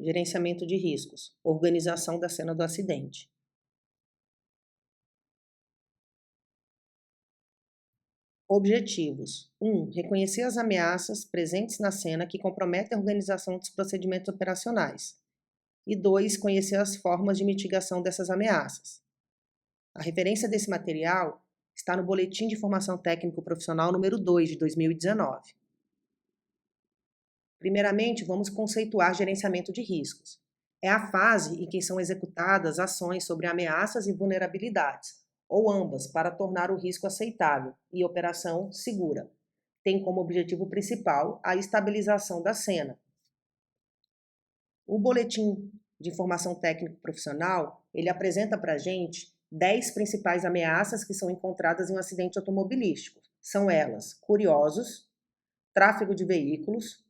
Gerenciamento de riscos. Organização da cena do acidente. Objetivos. 1. Reconhecer as ameaças presentes na cena que comprometem a organização dos procedimentos operacionais. E 2. Conhecer as formas de mitigação dessas ameaças. A referência desse material está no Boletim de Informação Técnico Profissional número 2 de 2019. Primeiramente, vamos conceituar gerenciamento de riscos. É a fase em que são executadas ações sobre ameaças e vulnerabilidades, ou ambas, para tornar o risco aceitável e operação segura. Tem como objetivo principal a estabilização da cena. O Boletim de Informação Técnico Profissional, ele apresenta para a gente 10 principais ameaças que são encontradas em um acidente automobilístico. São elas: curiosos, tráfego de veículos,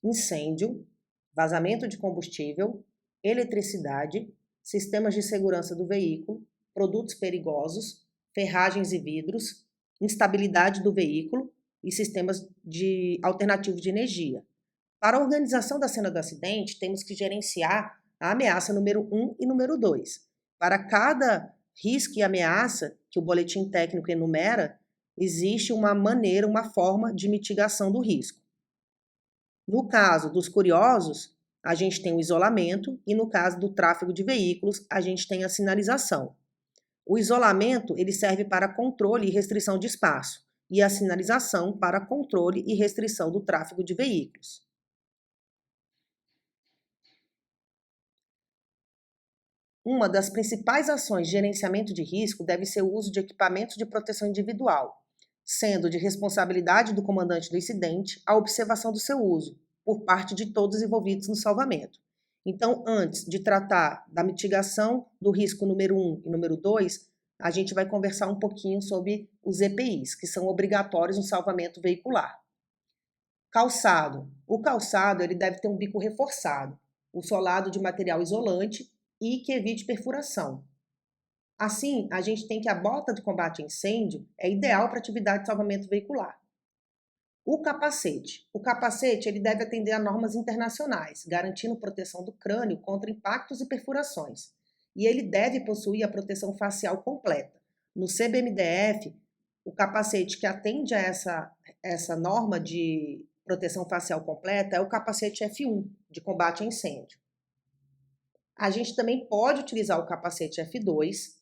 incêndio, vazamento de combustível, eletricidade, sistemas de segurança do veículo, produtos perigosos, ferragens e vidros, instabilidade do veículo e sistemas alternativos de energia. Para a organização da cena do acidente, temos que gerenciar a ameaça número 1 e número 2. Para cada risco e ameaça que o boletim técnico enumera, existe uma maneira, uma forma de mitigação do risco. No caso dos curiosos, a gente tem o isolamento e no caso do tráfego de veículos, a gente tem a sinalização. O isolamento, ele serve para controle e restrição de espaço e a sinalização para controle e restrição do tráfego de veículos. Uma das principais ações de gerenciamento de risco deve ser o uso de equipamentos de proteção individual, sendo de responsabilidade do comandante do incidente a observação do seu uso, por parte de todos os envolvidos no salvamento. Então, antes de tratar da mitigação do risco número 1 e número 2, a gente vai conversar um pouquinho sobre os EPIs, que são obrigatórios no salvamento veicular. Calçado. O calçado ele deve ter um bico reforçado, o solado de material isolante e que evite perfuração. Assim, a gente tem que a bota de combate a incêndio é ideal para atividade de salvamento veicular. O capacete. O capacete ele deve atender a normas internacionais, garantindo proteção do crânio contra impactos e perfurações. E ele deve possuir a proteção facial completa. No CBMDF, o capacete que atende a essa norma de proteção facial completa é o capacete F1, de combate a incêndio. A gente também pode utilizar o capacete F2,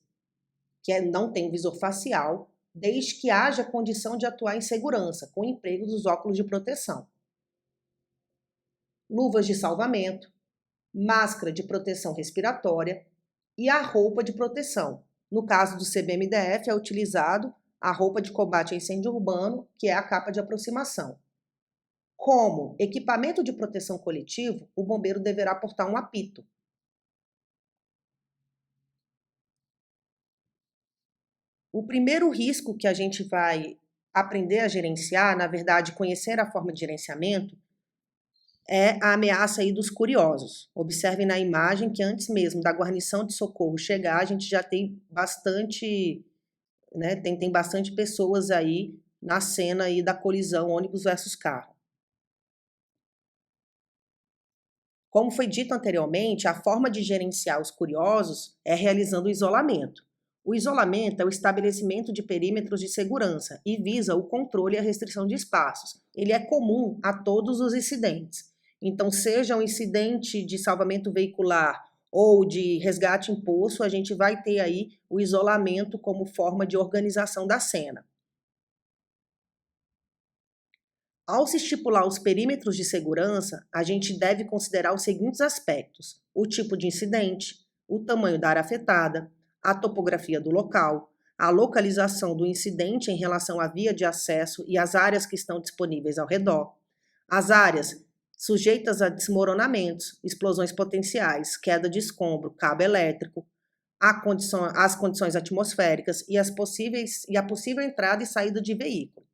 que não tem visor facial, desde que haja condição de atuar em segurança, com o emprego dos óculos de proteção. Luvas de salvamento, máscara de proteção respiratória e a roupa de proteção. No caso do CBMDF, é utilizado a roupa de combate a incêndio urbano, que é a capa de aproximação. Como equipamento de proteção coletivo, o bombeiro deverá portar um apito. O primeiro risco que a gente vai aprender a gerenciar, na verdade, conhecer a forma de gerenciamento, é a ameaça aí dos curiosos. Observem na imagem que antes mesmo da guarnição de socorro chegar, a gente já tem bastante, né, tem bastante pessoas aí na cena aí da colisão ônibus versus carro. Como foi dito anteriormente, a forma de gerenciar os curiosos é realizando o isolamento. O isolamento é o estabelecimento de perímetros de segurança e visa o controle e a restrição de espaços. Ele é comum a todos os incidentes. Então, seja um incidente de salvamento veicular ou de resgate em poço, a gente vai ter aí o isolamento como forma de organização da cena. Ao se estipular os perímetros de segurança, a gente deve considerar os seguintes aspectos: o tipo de incidente, o tamanho da área afetada, a topografia do local, a localização do incidente em relação à via de acesso e as áreas que estão disponíveis ao redor, as áreas sujeitas a desmoronamentos, explosões potenciais, queda de escombro, cabo elétrico, as condições atmosféricas e a possível entrada e saída de veículo.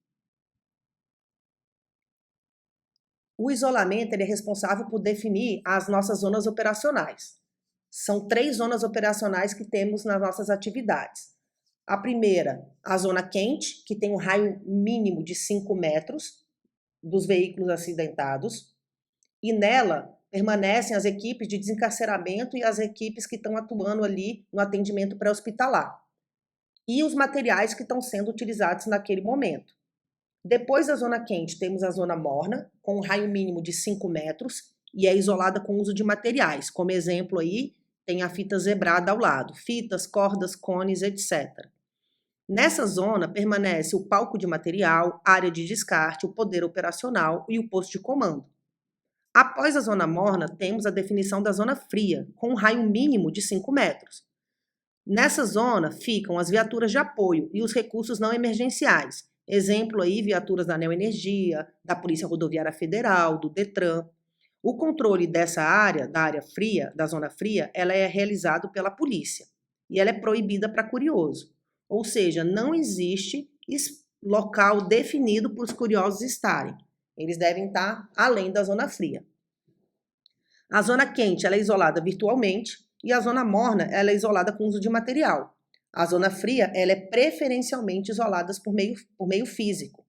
O isolamento ele é responsável por definir as nossas zonas operacionais. São 3 zonas operacionais que temos nas nossas atividades. A primeira, a zona quente, que tem um raio mínimo de 5 metros dos veículos acidentados. E nela, permanecem as equipes de desencarceramento e as equipes que estão atuando ali no atendimento pré-hospitalar. E os materiais que estão sendo utilizados naquele momento. Depois da zona quente, temos a zona morna, com um raio mínimo de 5 metros, e é isolada com o uso de materiais. Como exemplo aí, tem a fita zebrada ao lado, fitas, cordas, cones, etc. Nessa zona, permanece o palco de material, área de descarte, o poder operacional e o posto de comando. Após a zona morna, temos a definição da zona fria, com um raio mínimo de 5 metros. Nessa zona ficam as viaturas de apoio e os recursos não emergenciais. Exemplo aí, viaturas da Neoenergia, da Polícia Rodoviária Federal, do Detran. O controle dessa área, da área fria, da zona fria, ela é realizado pela polícia e ela é proibida para curioso. Ou seja, não existe local definido para os curiosos estarem. Eles devem estar além da zona fria. A zona quente ela é isolada virtualmente e a zona morna ela é isolada com uso de material. A zona fria ela é preferencialmente isolada por meio físico.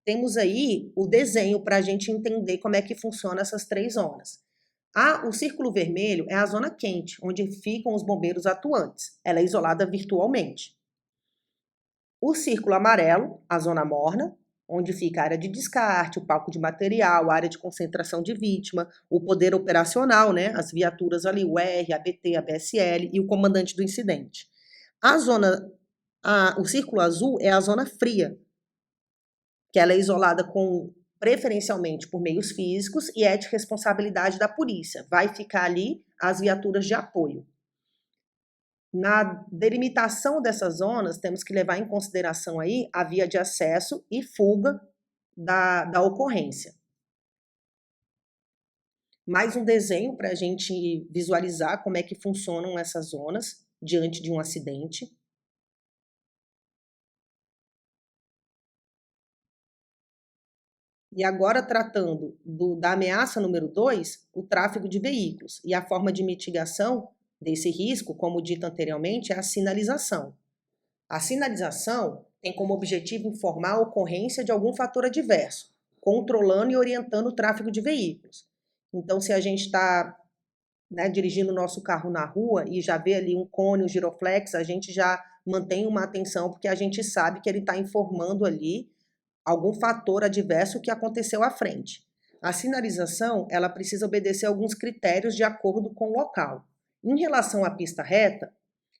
Temos aí o desenho para a gente entender como é que funcionam essas três zonas. O círculo vermelho é a zona quente, onde ficam os bombeiros atuantes. Ela é isolada virtualmente. O círculo amarelo, a zona morna, onde fica a área de descarte, o palco de material, a área de concentração de vítima, o poder operacional, né, as viaturas ali, o R, a BT, a BSL e o comandante do incidente. O círculo azul é a zona fria, que ela é isolada preferencialmente por meios físicos e é de responsabilidade da polícia. Vai ficar ali as viaturas de apoio. Na delimitação dessas zonas, temos que levar em consideração aí a via de acesso e fuga da ocorrência. Mais um desenho para a gente visualizar como é que funcionam essas zonas diante de um acidente. E agora, tratando da ameaça número 2, o tráfego de veículos. E a forma de mitigação desse risco, como dito anteriormente, é a sinalização. A sinalização tem como objetivo informar a ocorrência de algum fator adverso, controlando e orientando o tráfego de veículos. Então, se a gente está dirigindo o nosso carro na rua e já vê ali um cone, um giroflex, a gente já mantém uma atenção, porque a gente sabe que ele está informando ali algum fator adverso que aconteceu à frente. A sinalização, ela precisa obedecer alguns critérios de acordo com o local. Em relação à pista reta,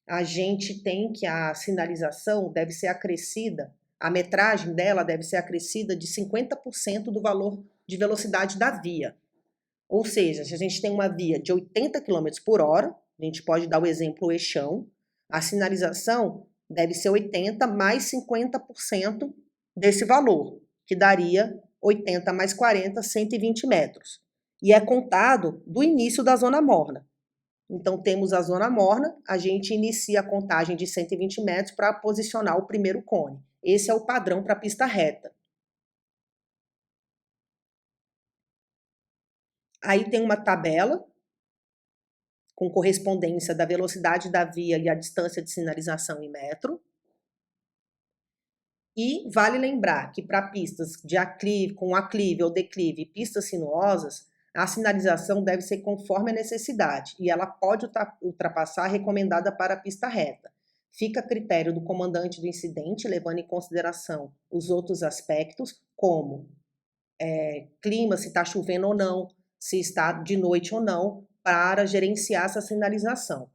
a gente tem que a sinalização deve ser acrescida, a metragem dela deve ser acrescida de 50% do valor de velocidade da via. Ou seja, se a gente tem uma via de 80 km por hora, a gente pode dar o exemplo eixão, a sinalização deve ser 80 mais 50% desse valor, que daria 80 mais 40, 120 metros. E é contado do início da zona morna. Então, temos a zona morna, a gente inicia a contagem de 120 metros para posicionar o primeiro cone. Esse é o padrão para a pista reta. Aí tem uma tabela com correspondência da velocidade da via e a distância de sinalização em metro. E vale lembrar que para pistas de aclive, com aclive ou declive, pistas sinuosas, a sinalização deve ser conforme a necessidade e ela pode ultrapassar a recomendada para a pista reta. Fica a critério do comandante do incidente, levando em consideração os outros aspectos, como clima, se está chovendo ou não, se está de noite ou não, para gerenciar essa sinalização.